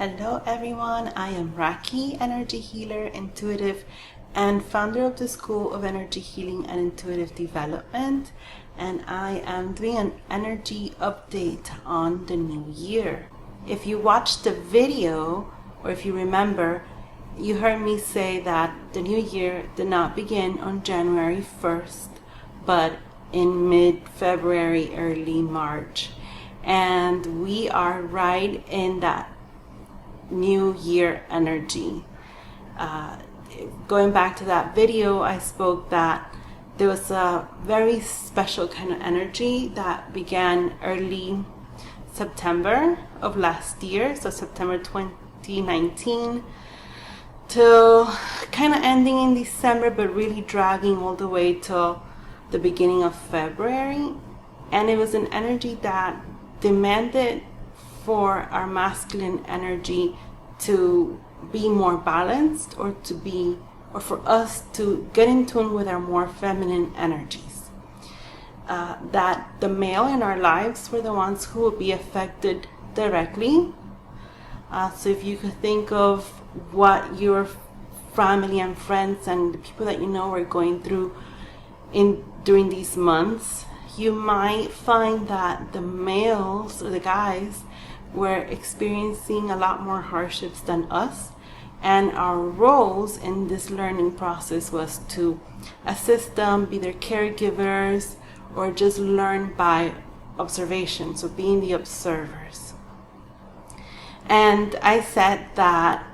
Hello everyone, I am Raki, energy healer, intuitive, and founder of the School of Energy Healing and Intuitive Development, and I am doing an energy update on the new year. If you watched the video, or if you remember, you heard me say that the new year did not begin on January 1st, but in mid-February, early March. And we are right in that new year energy. Going back to that video, I spoke that there was a very special kind of energy that began early September of last year, so September 2019, till kind of ending in December, but really dragging all the way till the beginning of February. And it was an energy that demanded for our masculine energy to be more balanced, or for us to get in tune with our more feminine energies. That the male in our lives were the ones who would be affected directly. So if you could think of what your family and friends and the people that you know are going through during these months, you might find that the males or the guys were experiencing a lot more hardships than us, and our roles in this learning process was to assist them, be their caregivers, or just learn by observation, so being the observers. And I said that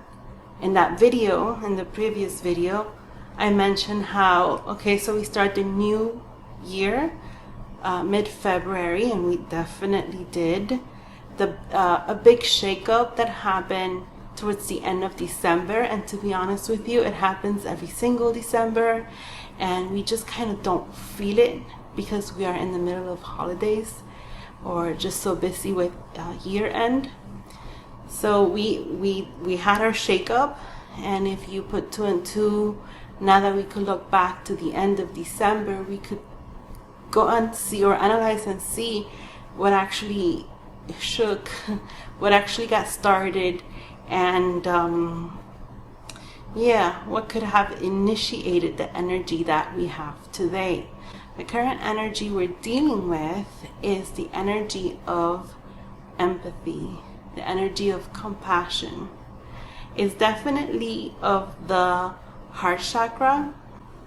in that video, in the previous video, I mentioned how, so we start the new year mid-February, and we definitely did. A big shakeup that happened towards the end of December, and to be honest with you, it happens every single December, and we just kind of don't feel it because we are in the middle of holidays or just so busy with year end. So we had our shakeup, and if you put two and two, now that we could look back to the end of December, we could go and see or analyze and see what actually shook, what actually got started, and what could have initiated the energy that we have today. The current energy we're dealing with is the energy of empathy, the energy of compassion. It's definitely of the heart chakra.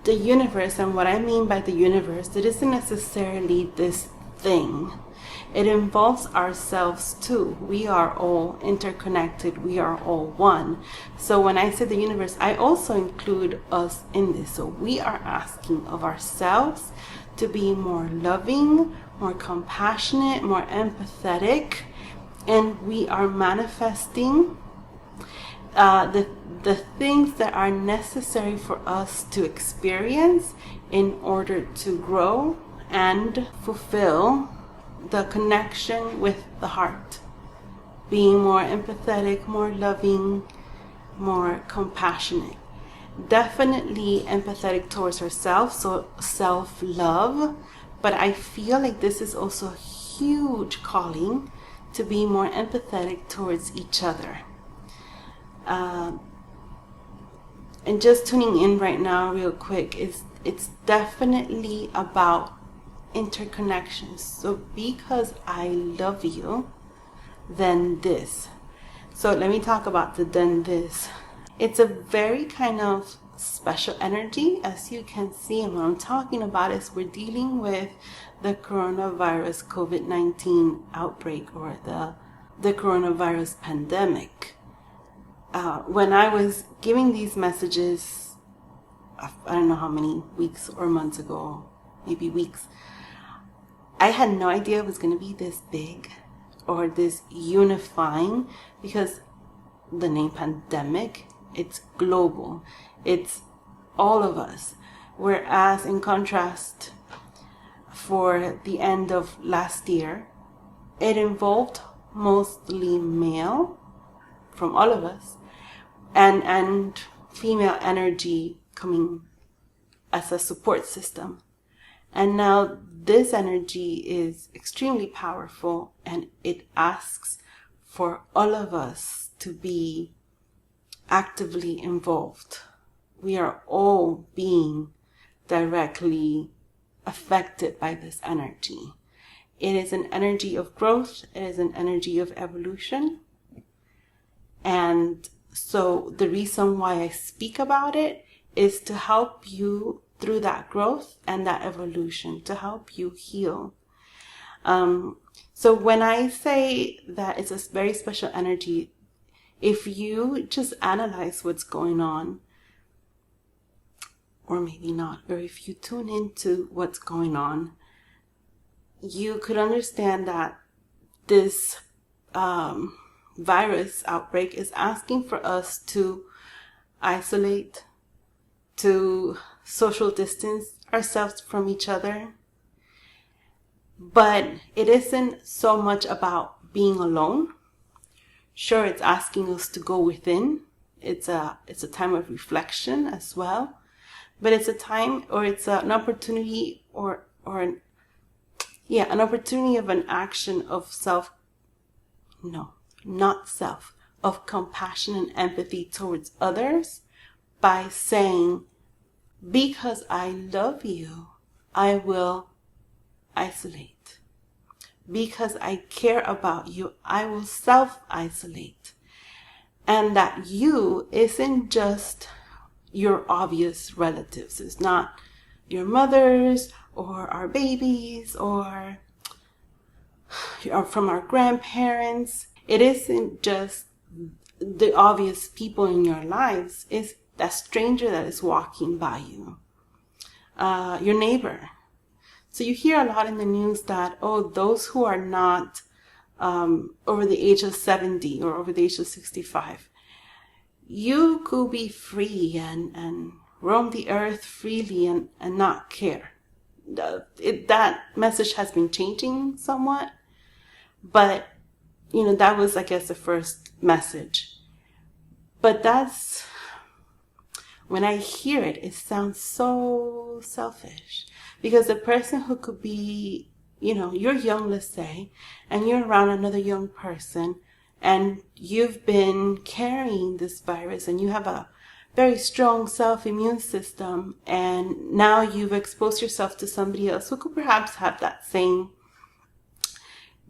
The universe, and what I mean by the universe, it isn't necessarily this thing. It involves ourselves too. We are all interconnected. We are all one. So when I say the universe, I also include us in this. So we are asking of ourselves to be more loving, more compassionate, more empathetic, and we are manifesting the things that are necessary for us to experience in order to grow and fulfill the connection with the heart. Being more empathetic, more loving, more compassionate. Definitely empathetic towards ourselves, so self-love. But I feel like this is also a huge calling to be more empathetic towards each other. And just tuning in right now real quick, it's definitely about interconnections. So because I love you, then this. So let me talk about the then this. It's a very kind of special energy, as you can see, and what I'm talking about is we're dealing with the coronavirus COVID-19 outbreak, or the coronavirus pandemic. When I was giving these messages, I don't know how many weeks or months ago, maybe weeks, I had no idea it was going to be this big or this unifying, because the name pandemic, it's global. It's all of us. Whereas in contrast, for the end of last year, it involved mostly male from all of us, and female energy coming as a support system. And now this energy is extremely powerful, and it asks for all of us to be actively involved. We are all being directly affected by this energy. It is an energy of growth. It is an energy of evolution. And so the reason why I speak about it is to help you through that growth and that evolution, to help you heal. So when I say that it's a very special energy, if you just analyze what's going on, or maybe not, or if you tune into what's going on, you could understand that this virus outbreak is asking for us to isolate, to social distance ourselves from each other. But it isn't so much about being alone. Sure, it's asking us to go within. It's a time of reflection as well. But it's a time, or it's an opportunity, an opportunity of an action of of compassion and empathy towards others, by saying, because I love you, I will isolate. Because I care about you, I will self-isolate. And that you isn't just your obvious relatives. It's not your mothers or our babies or from our grandparents. It isn't just the obvious people in your lives. It's that stranger that is walking by you, your neighbor. So you hear a lot in the news that, those who are not over the age of 70 or over the age of 65, you could be free and roam the earth freely and not care. That message has been changing somewhat, but that was, I guess, the first message. But that's, when I hear it, it sounds so selfish. Because the person who could be, you're young, let's say, and you're around another young person, and you've been carrying this virus, and you have a very strong self-immune system, and now you've exposed yourself to somebody else who could perhaps have that same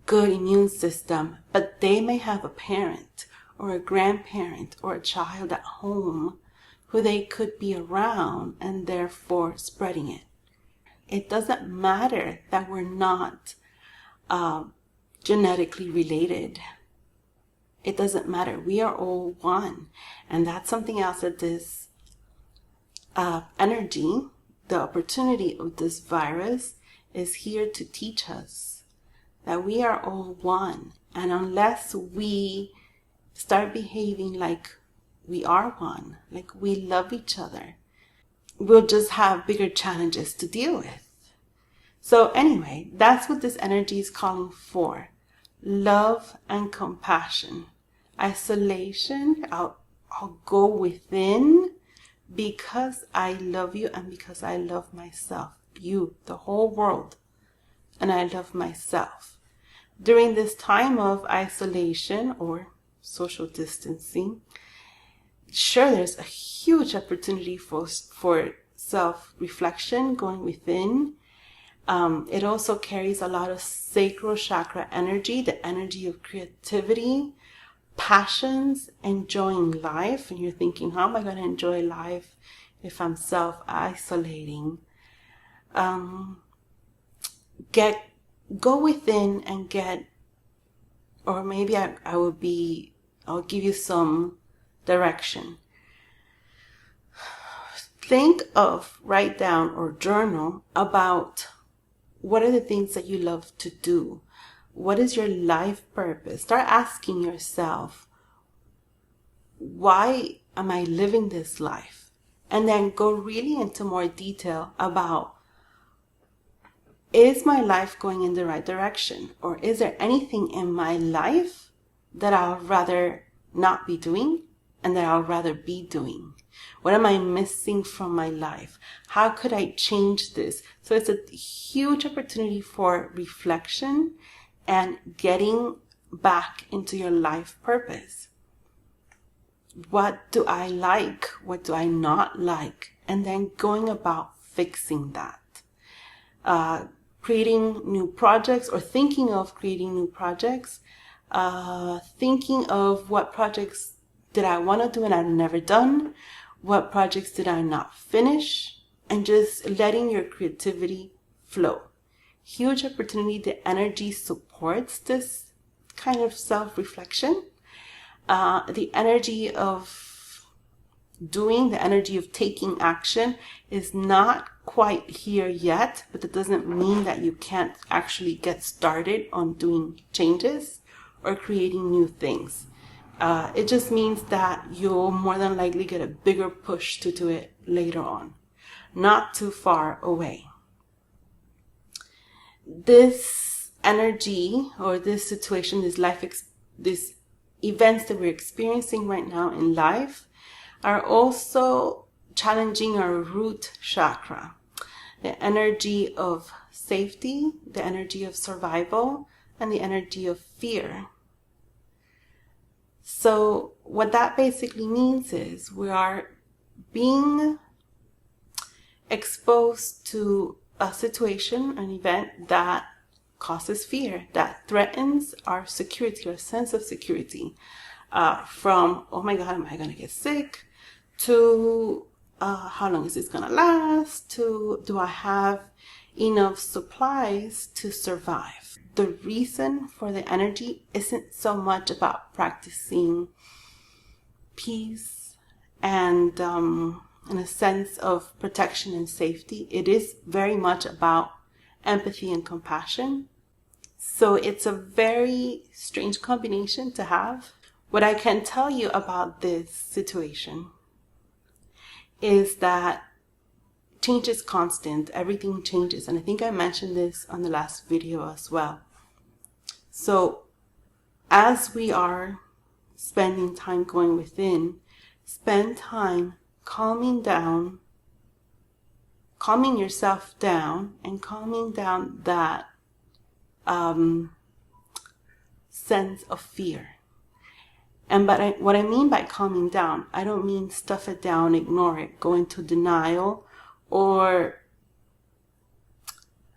good immune system, but they may have a parent or a grandparent or a child at home who they could be around and therefore spreading it. It doesn't matter that we're not genetically related. It doesn't matter. We are all one. And that's something else that this energy, the opportunity of this virus, is here to teach us. That we are all one. And unless we start behaving like we are one, like we love each other, we'll just have bigger challenges to deal with. So anyway, that's what this energy is calling for. Love and compassion. Isolation, I'll go within because I love you and because I love myself. You, the whole world. And I love myself. During this time of isolation or social distancing, sure, there's a huge opportunity for self-reflection, going within. It also carries a lot of sacral chakra energy, the energy of creativity, passions, enjoying life. And you're thinking, how am I going to enjoy life if I'm self-isolating? Go within and get, or maybe I'll give you some direction. Write down or journal about what are the things that you love to do. What is your life purpose? Start asking yourself, why am I living this life? And then go really into more detail about, is my life going in the right direction? Or is there anything in my life that I'll rather not be doing and that I'll rather be doing? What am I missing from my life? How could I change this? So it's a huge opportunity for reflection and getting back into your life purpose. what do I like? What do I not like? And then going about fixing that. Creating new projects or thinking of creating new projects. Thinking of what projects did I want to do and I've never done. What projects did I not finish? And just letting your creativity flow. Huge opportunity. The energy supports this kind of self-reflection. The energy of doing, the energy of taking action is not quite here yet, but that doesn't mean that you can't actually get started on doing changes or creating new things. It just means that you'll more than likely get a bigger push to do it later on, not too far away. This energy or this situation, this events that we're experiencing right now in life are also challenging our root chakra, the energy of safety, the energy of survival, and the energy of fear. So what that basically means is we are being exposed to a situation, an event that causes fear, that threatens our security, our sense of security, from, oh my God, am I going to get sick, to how long is this going to last, to do I have enough supplies to survive. The reason for the energy isn't so much about practicing peace and a sense of protection and safety. It is very much about empathy and compassion. So it's a very strange combination to have. What I can tell you about this situation is that change is constant. Everything changes. And I think I mentioned this on the last video as well. So as we are spending time going within, spend time calming yourself down and calming down that sense of fear. And what I mean by calming down, I don't mean stuff it down, ignore it, go into denial or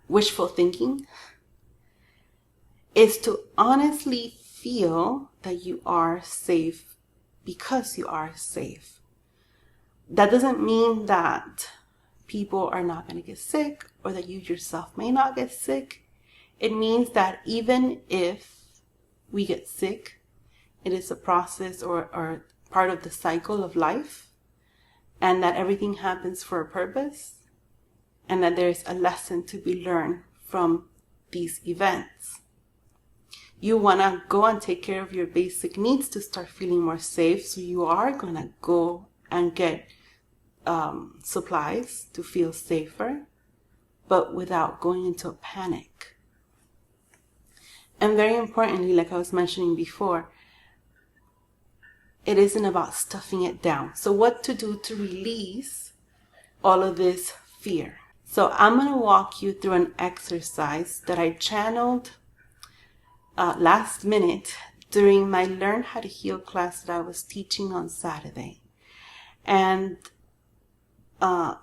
wishful thinking. Is to honestly feel that you are safe because you are safe. That doesn't mean that people are not going to get sick or that you yourself may not get sick. It means that even if we get sick, it is a process or part of the cycle of life, and that everything happens for a purpose, and that there's a lesson to be learned from these events. You want to go and take care of your basic needs to start feeling more safe, so you are going to go and get supplies to feel safer, but without going into a panic. And very importantly, like I was mentioning before, it isn't about stuffing it down. So what to do to release all of this fear? So I'm going to walk you through an exercise that I channeled last minute during my Learn How to Heal class that I was teaching on Saturday. And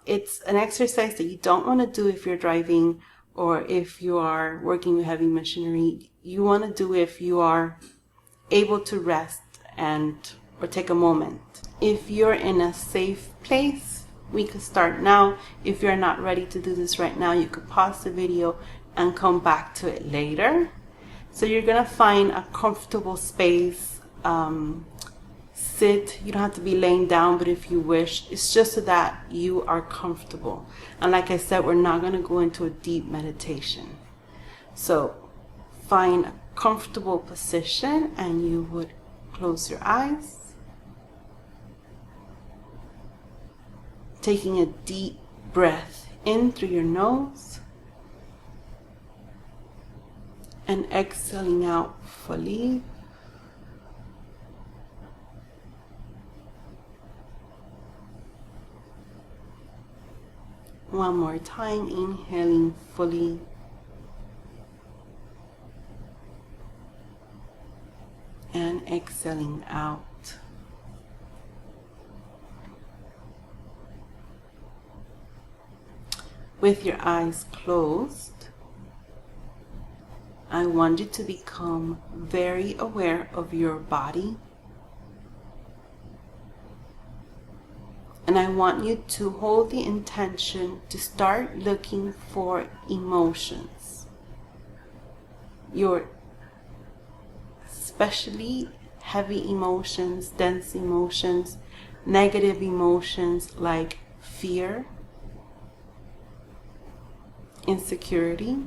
it's an exercise that you don't want to do if you're driving or if you are working with heavy machinery. You want to do if you are able to rest or take a moment. If you're in a safe place, we could start now. If you're not ready to do this right now, you could pause the video and come back to it later. So you're going to find a comfortable space. Sit. You don't have to be laying down, but if you wish, it's just so that you are comfortable. And like I said, we're not going to go into a deep meditation. So find a comfortable position and you would close your eyes. Taking a deep breath in through your nose and exhaling out fully. One more time, inhaling fully and exhaling out. with your eyes closed, I want you to become very aware of your body. And I want you to hold the intention to start looking for emotions. Your especially heavy emotions, dense emotions, negative emotions like fear, insecurity,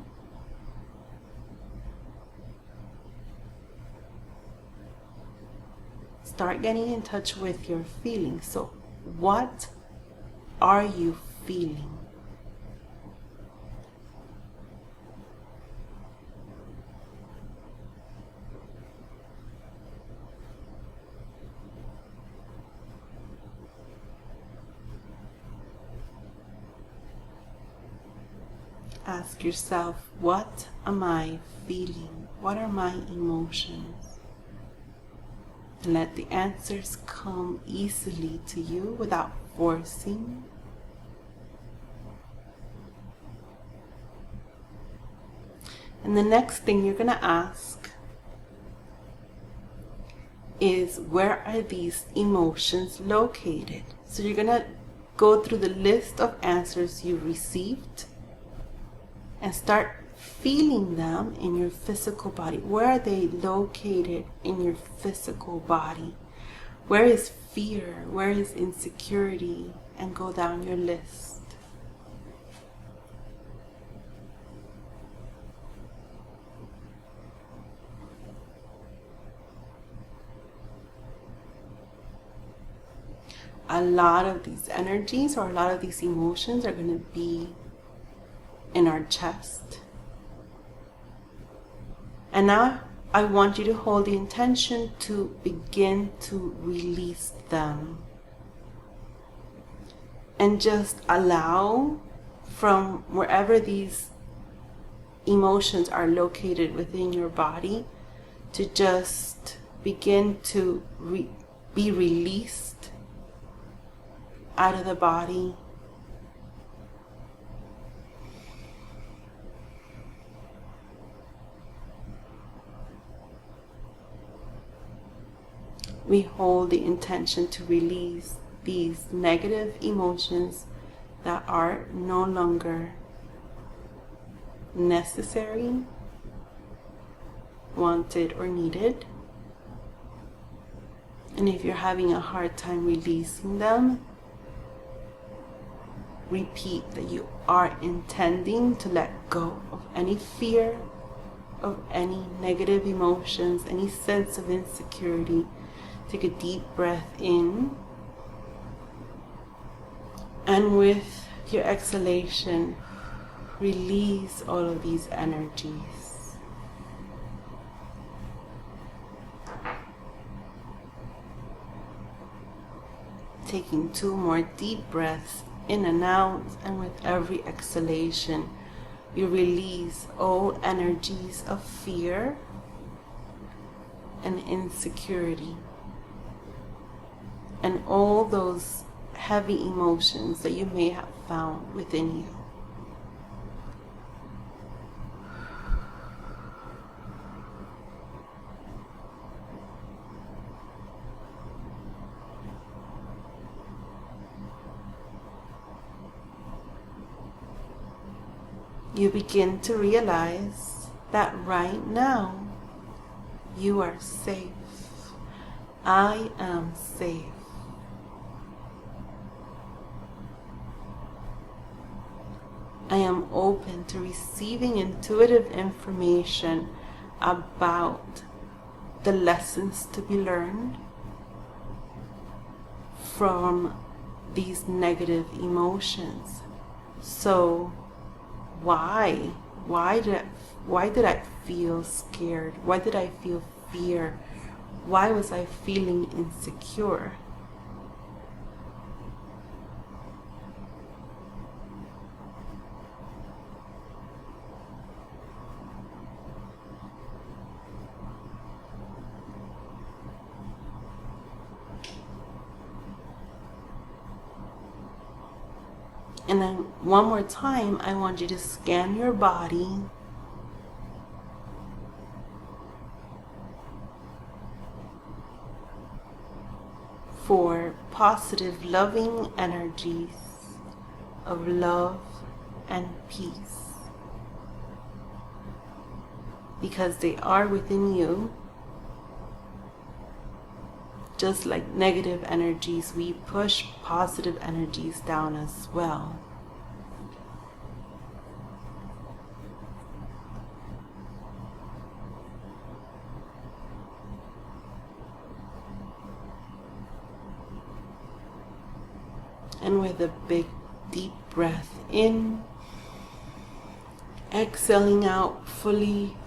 start getting in touch with your feelings. So what are you feeling? Ask yourself, what am I feeling? What are my emotions? And let the answers come easily to you without forcing. And the next thing you're going to ask is, where are these emotions located? So you're going to go through the list of answers you received and start feeling them in your physical body. Where are they located in your physical body? Where is fear? Where is insecurity? And go down your list. A lot of these energies or a lot of these emotions are going to be in our chest. And now I want you to hold the intention to begin to release them. And just allow from wherever these emotions are located within your body to just begin to be released out of the body. We hold the intention to release these negative emotions that are no longer necessary, wanted, or needed. And if you're having a hard time releasing them, repeat that you are intending to let go of any fear, of any negative emotions, any sense of insecurity. Take a deep breath in, and with your exhalation, release all of these energies. Taking 2 more deep breaths in and out, and with every exhalation, you release all energies of fear and insecurity, and all those heavy emotions that you may have found within you. You begin to realize that right now you are safe. I am safe. I am open to receiving intuitive information about the lessons to be learned from these negative emotions. So why did I feel scared? Why did I feel fear? Why was I feeling insecure? And then one more time, I want you to scan your body for positive, loving energies of love and peace, because they are within you. Just like negative energies, we push positive energies down as well. And with a big deep breath in, exhaling out fully,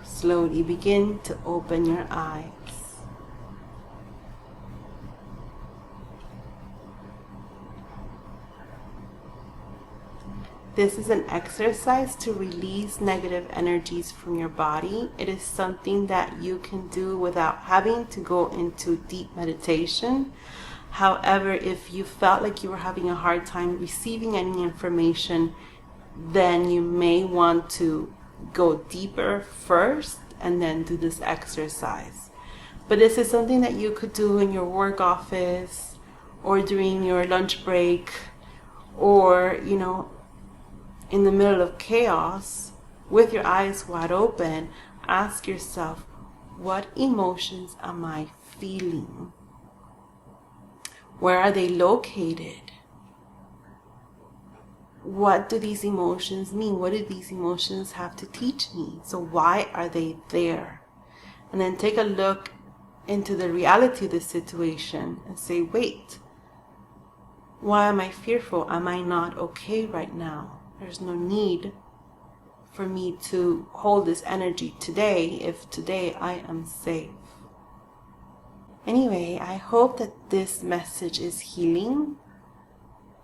slowly begin to open your eyes. This is an exercise to release negative energies from your body. It is something that you can do without having to go into deep meditation. However, if you felt like you were having a hard time receiving any information, then you may want to go deeper first and then do this exercise. But this is something that you could do in your work office or during your lunch break, or, in the middle of chaos with your eyes wide open. Ask yourself, what emotions am I feeling? Where are they located? What do these emotions mean? What do these emotions have to teach me? So why are they there? And then take a look into the reality of the situation and say, wait, why am I fearful? Am I not okay right now? There's no need for me to hold this energy today if today I am safe. Anyway, I hope that this message is healing.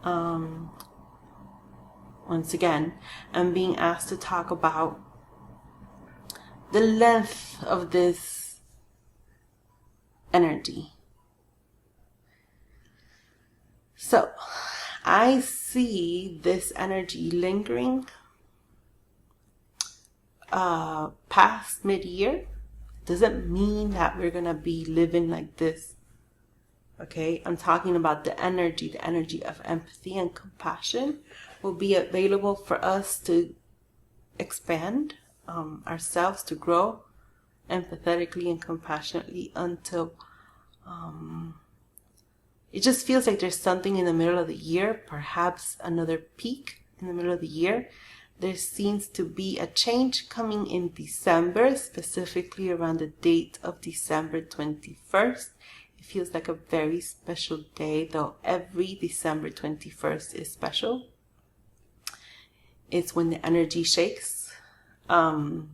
Once again, I'm being asked to talk about the length of this energy. So, I see this energy lingering past mid-year. Doesn't mean that we're going to be living like this. Okay, I'm talking about the energy of empathy and compassion will be available for us to expand ourselves, to grow empathetically and compassionately until it just feels like there's something in the middle of the year, perhaps another peak in the middle of the year. There seems to be a change coming in December, specifically around the date of December 21st. It feels like a very special day, though every December 21st is special. It's when the energy shakes. So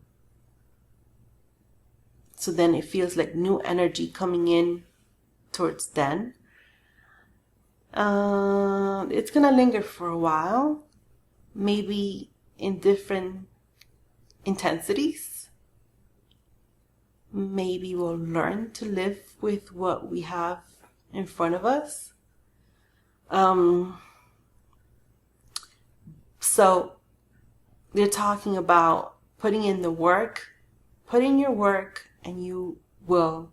then it feels like new energy coming in towards then. It's going to linger for a while, maybe in different intensities. Maybe we'll learn to live with what we have in front of us. So they're talking about putting in the work. Put in your work and you will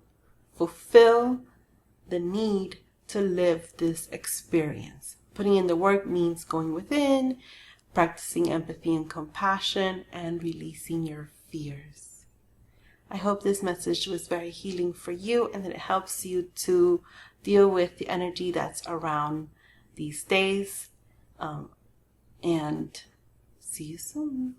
fulfill the need to live this experience. Putting in the work means going within, practicing empathy and compassion, and releasing your fears. I hope this message was very healing for you and that it helps you to deal with the energy that's around these days. And see you soon.